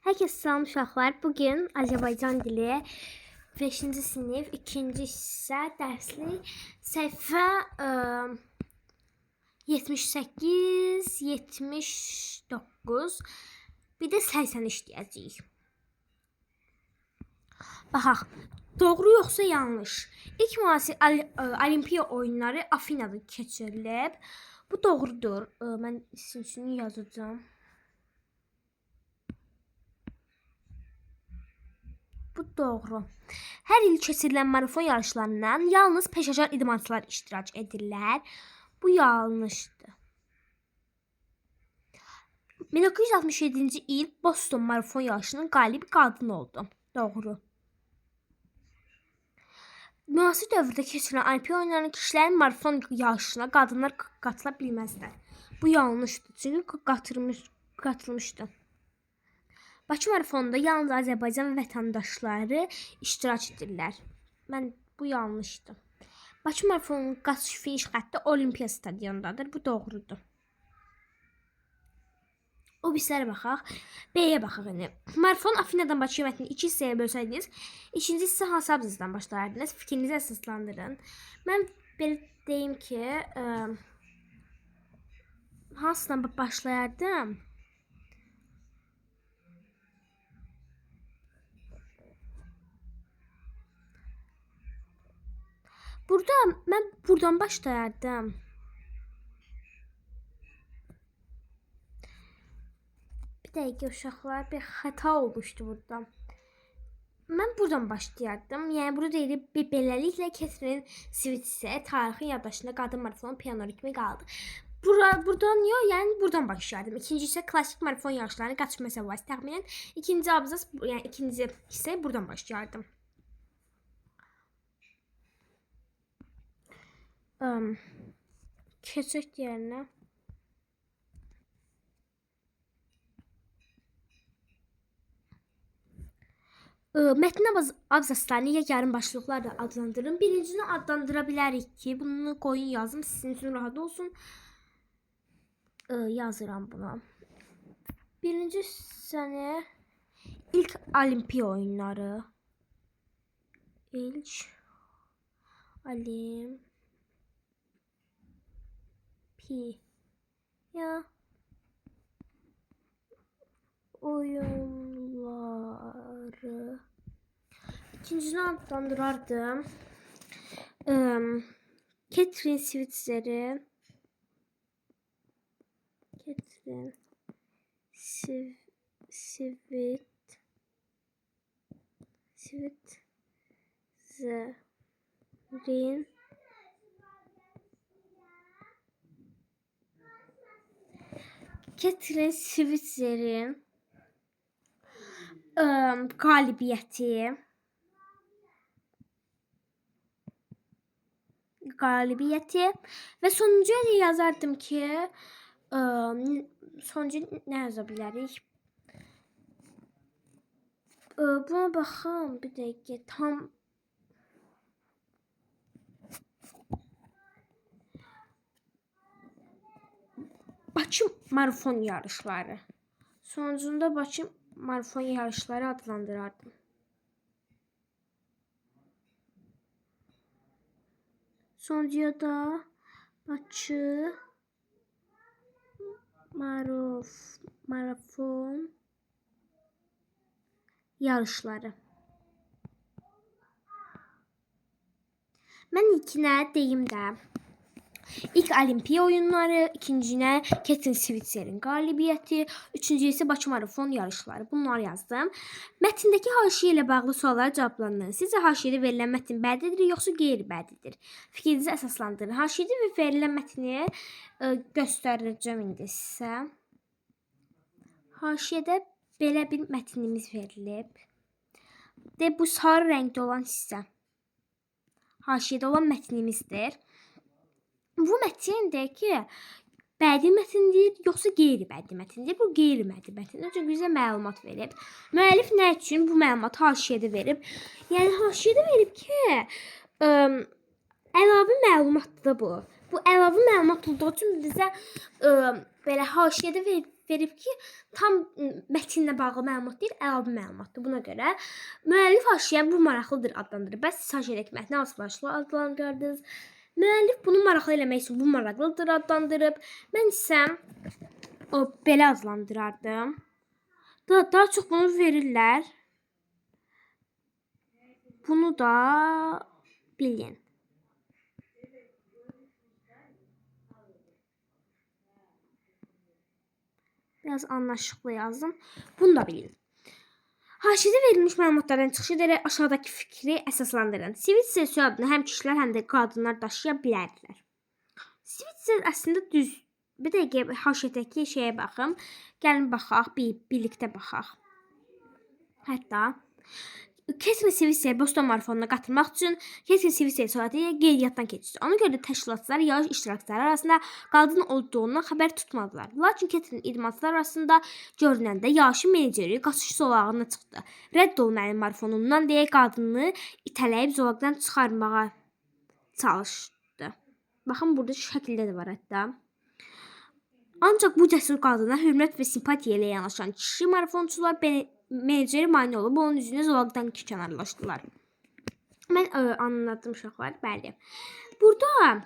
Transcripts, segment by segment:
Herkese salam uşaqlar. Bugün Azərbaycan dili 5-ci sinif 2-ci hissə dərslik səhifə 78, 79, bir də 80 işləyəcəyik. Baxaq, doğru yoxsa yanlış? İlk müasir Olimpiya oyunları Afinada keçirilib. Bu doğrudur. Mən sizin üçün yazacağam. Bu doğru. Hər il keçirilən marafon yarışlarından yalnız peşəkar idmançılar iştirak edirlər. Bu yanlışdır. 1967-ci il Boston marafon yarışının qalibi qadın oldu. Doğru. Müasir dövrdə keçirilən Olimpiya oyunlarının kişilərin marafon yarışına qadınlar qatıla bilməzlər. Bu yanlışdır. Çünki qatılmışdı. Bakı marafonunda yalnız Azərbaycan vətəndaşları iştirak edirlər. Bu yanlışdır. Bakı marafonunun qaçış finiş xətti Olimpiya stadionundadır. Bu doğrudur. O bizlərə baxaq. B-yə baxaq. Marafon Afinadan Bakıya mətnini 2 hissəyə bölsəydiniz, ikinci hissə hansı abzazdan başlardınız? Fikrinizi əsaslandırın. Mən belə deyim ki, hansından başlayardım? Mən buradan başlayardım. Bir dəqiqə uşaqlar, bir xəta olmuşdu burada. Mən buradan başlayardım. Yəni burada deyilib, beləliklə Catherine Switzer tarixin yaddaşında qadın marafonu piyano ritmi qaldı. Buradan yox, yəni buradan başlayardım. İkinci isə klassik marafon yarışlarını qaçış məsələsi təxminən ikinci abzas, yəni ikinci hissə buradan başlayardım. Keçək yerinə. Mətn abzaslarını ya yarım başlıqlarla adlandırın. Birincini adlandıra bilərik ki, bunu qoyun yazım, sizin üçün rahat olsun. Yazıram buna. Birinci sənə ilk Olimpiya oyunları. İlk Olimpiya oyunları. İkincisini adlandırardım. Catherine Switzer'i. Catherine Switzer'in qalibiyyəti və sonuncuya da yazardım ki, sonuncu nə yaza bilərik? Buna baxın, bir dəqiqə, tam Bakı marafon yarışları. Sonucunda Bakı marafon yarışları adlandırardım. Sonuncuya da Bakı marafon yarışları. Mən ilkinə deyim də. İlk Olimpiya oyunları, ikincinə Catherine Switzer'in qalibiyyəti, üçüncü isə Bakı marafon yarışları. Bunları yazdım. Mətndəki haşiyə ilə bağlı suallara cavablandırın. Sizcə haşiyədə verilən mətn bədidir, yoxsa qeyri-bədidir? Fikrinizi əsaslandırın. Haşiyədə verilən mətni göstərəcəm indi sizə. Haşiyədə belə bir mətnimiz verilib. Bu sarı rəngdə olan hissə haşiyədə olan mətnimizdir. Bu mətn deyək ki, bədii mətindir, yoxsa qeyri-bədii mətindir? Bu qeyri-bədii mətindir. Çünki bizə məlumat verib. Müəllif nə üçün bu məlumatı haşiyədə verib? Yəni haşiyədə verib ki, əlavə məlumatdır bu. Bu əlavə məlumat olduğu üçün bizə belə haşiyədə verib ki, tam mətnlə bağlı məlumat deyil, əlavə məlumatdır. Buna görə müəllif haşiyə bu maraqlıdır adlandırır. Bəs siz haşiyədəki mətni asılaşlı adlandırdınız. Müəllif bunu maraqlı eləmək üçün bu maraqlıdır adlandırıb. Mən isə o belə adlandırardım. Daha çox bunu verirlər. Bunu da bilin. Biraz anlaşıqlı yazdım. Bunu da bilin. Haşiyədə verilmiş məlumatlardan çıxış edərək aşağıdakı fikri əsaslandırın. Sivitser soyadını həm kişilər, həm də qadınlar daşıya bilərdilər. Sivitser əslində düz. Bir dəqiqə haşiyədəki şeyə baxım. Gəlin baxaq, birlikdə baxaq. Hətta Catherine Sivitser Boston marafonuna qatılmaq üçün Catherine Sivitser soyadı qeydiyyatdan keçdi. Ona görə də təşkilatçılar yarış iştirakçıları arasında qadın olduğundan xəbər tutmadılar. Lakin Catherine idmançılar arasında görünəndə yarışın meneceri qaçış zolağına çıxdı. Rədd ol mənim marafonumdan deyə qadını itələyib zolaqdan çıxarmağa çalışdı. Baxın, burada şəkildə də var hətta. Ancaq bu cəsur qadına hörmət və simpatiya ilə yanaşan kişi marafonçular meneceri mane olub, onun üzünə zolaqdan kənarlaşdılar. Mən anladım uşaqlar, bəli. Burada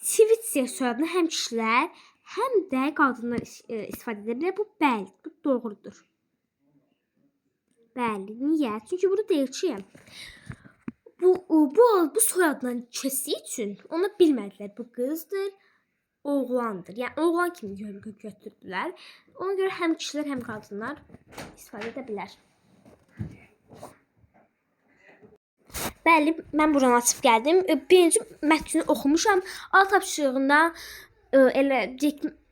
Sivitser soyadını həm kişilər, həm də qadınlar istifadə edə bilər. Bu bəli, bu doğrudur. Bəli, niyə? Çünki burada deyir ki, bu soyadla keçdiyi üçün ona bilmədilər bu qızdır, oğlandır. Yəni oğlan kimi götürdülər. Ona görə həm kişilər, həm qadınlar istifadə edə bilər. Bəli, mən buradan açıb gəldim. Birinci mətni oxumuşam. A tapşırığında elə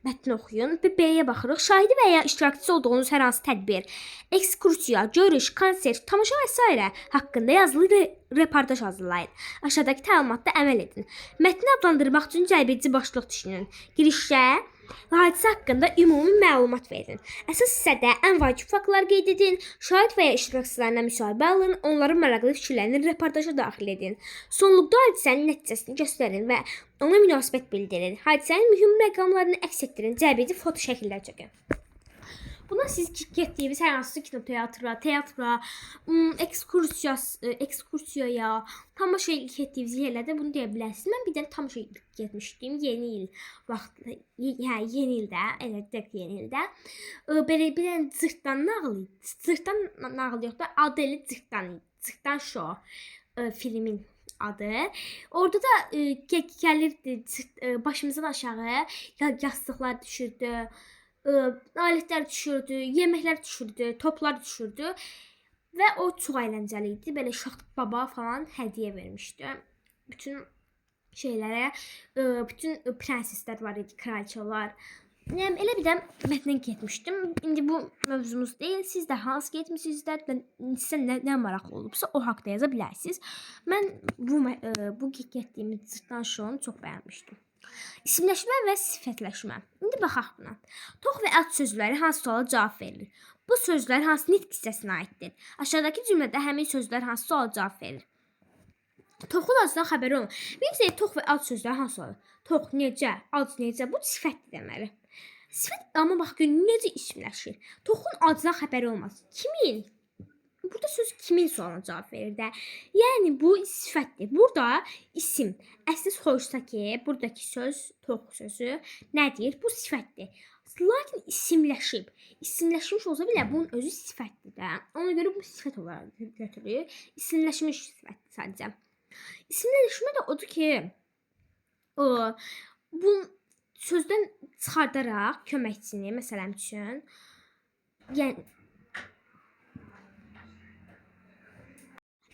mətni oxuyun. B-yə baxırıq. Şahidi və ya iştirakçısı olduğunuz hər hansı tədbir, ekskursiya, görüş, konsert, tamaşa və s. haqqında yazılı reportaj hazırlayın. Aşağıdakı təlimatda əməl edin. Mətni adlandırmaq üçün cəlbedici başlıq düşünün. Girişdə hadisə haqqında ümumi məlumat verin. Əsas hissədə ən vacib faktlar qeyd edin. Şahid və ya iştirakçılarına müsahibə alın. Onların maraqlı fikirlərini reportaja daxil edin. Sonluqda hadisənin nəticəsini göstərin və ona münasibət bildirin. Hadisənin mühüm məqamlarını əks etdirin. Cəlbedici foto şəkillər çəkin. Buna siz getdiyiniz hər hansı kinoteatra, teatra, ekskursiyaya, tamaşa getdiyiniz yerlərdə bunu deyə bilərsiniz. Mən bir dənə tamaşa getmişdim yeni il vaxtı, yeni ildə, elə deyək yeni ildə. Belə bir dənə cırtdan nağılı yox da, adı elə Cırtdan Show filmin adı. Orada da gəlirdi başımızdan aşağı yastıqlar düşürdü. Alətlər düşürdü, yeməklər düşürdü, toplar düşürdü və o çox əyləncəli idi. Belə Şax Baba falan hədiyyə vermişdi. Bütün şeylərə, bütün prenseslər var idi, kraliçalar. Yəni elə bir də mətnə getmişdim. İndi bu mövzumuz deyil. Siz də hansı getmisinizdə, sizə nə maraqlı olubsa o haqqda yaza bilərsiniz. Mən bu getdiyimiz Cırtdan Show'unu çox bəyənmişdim. İsimləşmə və sifətləşmə. İndi baxaq buna. Tox və ad sözləri hansı suala cavab verir? Bu sözlər hansı nitq hissəsinə aiddir? Aşağıdakı cümlədə həmin sözlər hansı suala cavab verir? Toxun adından xəbəri olun. Bir tox və ad sözləri hansı olur? Tox necə, ad necə? Bu sifətdir deməli. Sifət, amma bax görün necə isimləşir. Toxun adından xəbəri olmaz. Kimin? Burada söz kimin sualına cavab verir də. Yəni bu sifətdir. Burada isim. Əsli soruşsa ki, buradakı söz, tox sözü nədir? Bu sifətdir. Lakin isimləşib. İsimləşmiş olsa belə bunun özü sifətdir də. Ona görə bu sifət olaraq götürülür. İsimləşmiş sifətdir sadəcə. İsimləşmə də odur ki, bu sözdən çıxardaraq köməkçini məsələn üçün, yəni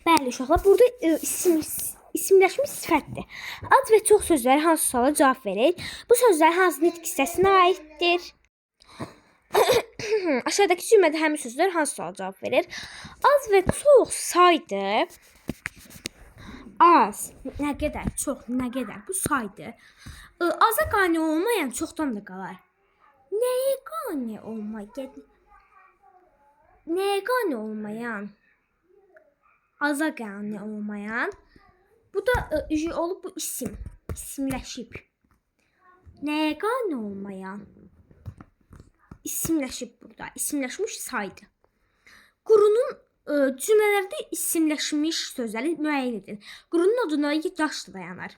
bəli uşaqlar, burada isimləşmiş sifətdir. Ad və çox sözləri hansı suala cavab verir? Bu sözlər hansı nitq hissəsinə aiddir? Aşağıdakı cümlədə həmin sözlər hansı suala cavab verir? Az və çox saydır. Az, nə qədər, çox, nə qədər, bu saydır. Aza qane olmayan çoxdan da qalar. Nəyə qane olmayan? Nəyə qane olmayan? Aza qane olmayan. Bu da olub bu isim. İsimləşib. Nəyə qane olmayan? isimləşib burada. İsimləşmiş saydır. Qurunun cümlələrdə isimləşmiş sözləri müəyyən edin. Qurunun oduna daş dayanar.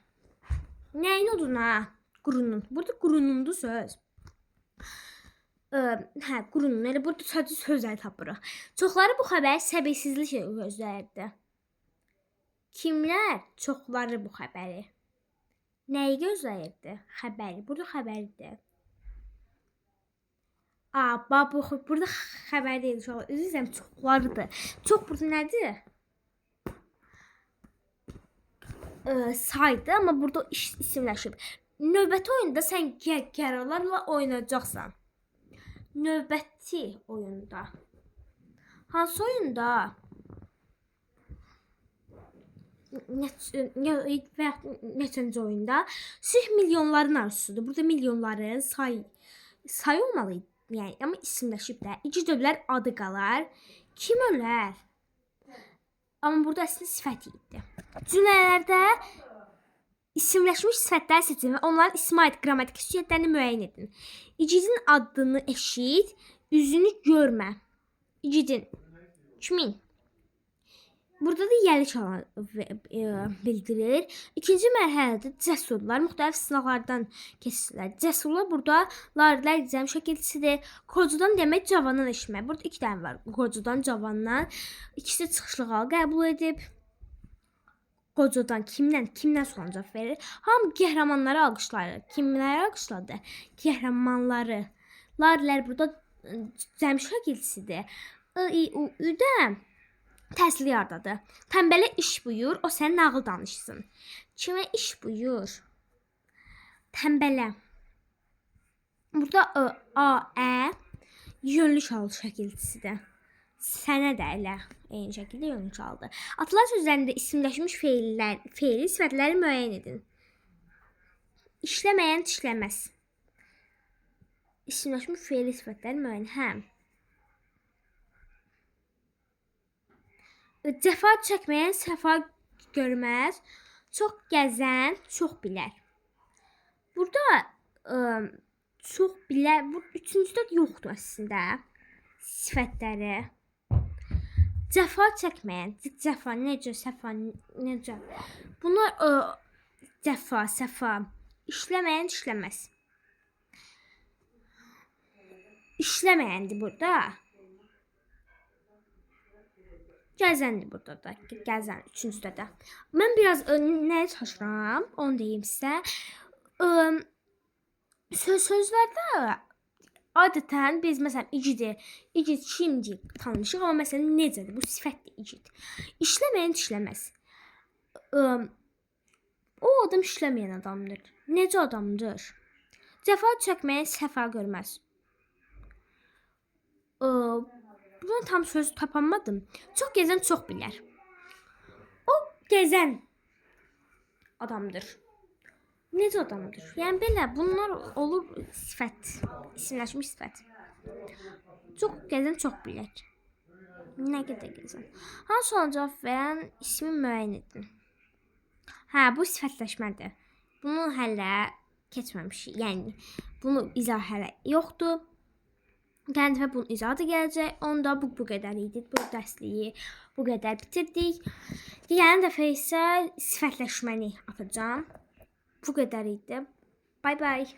Nəyin oduna? Qurunun. Burada qurunundur söz. Qurunun. Elə burada sadəcə sözləri tapırıq. Çoxları bu xəbəri səbirsizliklə gözləyirdi. Kimlər? Çoxları bu xəbəri. Nəyi gözləyirdi? Xəbəri. Burada xəbərdir. Burada xəbər deyil. Üzr çoxlarıdır. Çox burada nədir? Saydı, amma burada isimləşib. Növbəti oyunda sən qərarlarla oynayacaqsan. Növbəti oyunda. Hansı oyunda? Neçənci oyunda? Sülh milyonların arzusudur. Burada milyonların sayı olmalıydı. Yəni, amma isimləşib də. İgid ölər, adı qalar. Kim ölər? Amma burada əslində sifət idi. Cümlələrdə isimləşmiş sifətlər seçin və onların ismə aid qrammatik xüsusiyyətlərini müəyyən edin. İgidin adını eşit, üzünü görmə. İgidin. Kimin? Burada da yəli çalan bildirir. İkinci mərhələdə cəsurlar müxtəlif sınaqlardan keçirlər. Cəsurlar burada larilər cəm şəkilçisidir. Qocudan demək cavandan eşitmək. Burada iki dənə var. Qocudan, cavandan. İkisi çıxışlığa qəbul edib. Qocudan kimdən sual cavab verir? Hamı qəhrəmanları alqışlayır. Kimləri alqışladı? Qəhrəmanları. Larilər burada cəm şəkilçisidir. Ü-də təsirli yardadır. Tənbələ iş buyur, o sənə nağıl danışsın. Kimə iş buyur? Tənbələ. Burada ə yönlü çal şəkilçisidir. Sənə də elə eyni şəkildə yönlü çaldı. Atılan sözlərində isimləşmiş feili sifətləri müəyyən edin. İşləməyən işləməz. İsimləşmiş feili sifətləri müəyyən. Cəfa çəkməyən səfa görməz. Çox gəzən çox bilər. Burada çox bilər. Bu üçüncüdə yoxdur əslində sifətləri. Cəfa çəkməyən. Cəfa necə, səfa necə. Bunlar cəfa, səfa. İşləməyən işləməz. İşləməyəndir burada. Gəzəndir burada da. Gəzən üçüncüdə də. Mən biraz nəyə çalışıram? Onu deyim sizə. Sözlərdə adətən biz məsələn igid kimdir tanışıq, amma məsələn necədir? Bu sifətdir igid. İşləməyən işləməz. O adam işləməyən adamdır. Necə adamdır? Cəfa çəkməyən səfa görməz. Buna tam söz tapamadım. Çox gəzən çox bilər. O gəzən adamdır. Necə adamdır? Yəni belə bunlar olur sifət, isimləşmiş sifət. Çox gəzən çox bilər. Nə qədər gəzən? Hansı suala cavab verən ismi müəyyən edin. Bu sifətləşmədir. Bunu hələ keçməmişik. Yəni bunu izah hələ yoxdur. Gələn dəfə bunun izahı gələcək. Onda bu qədər idi. Bu dərsliyi bu qədər bitirdik. Gələn dəfə isə sifətləşməni atacağım. Bu qədər idi. Bye bye.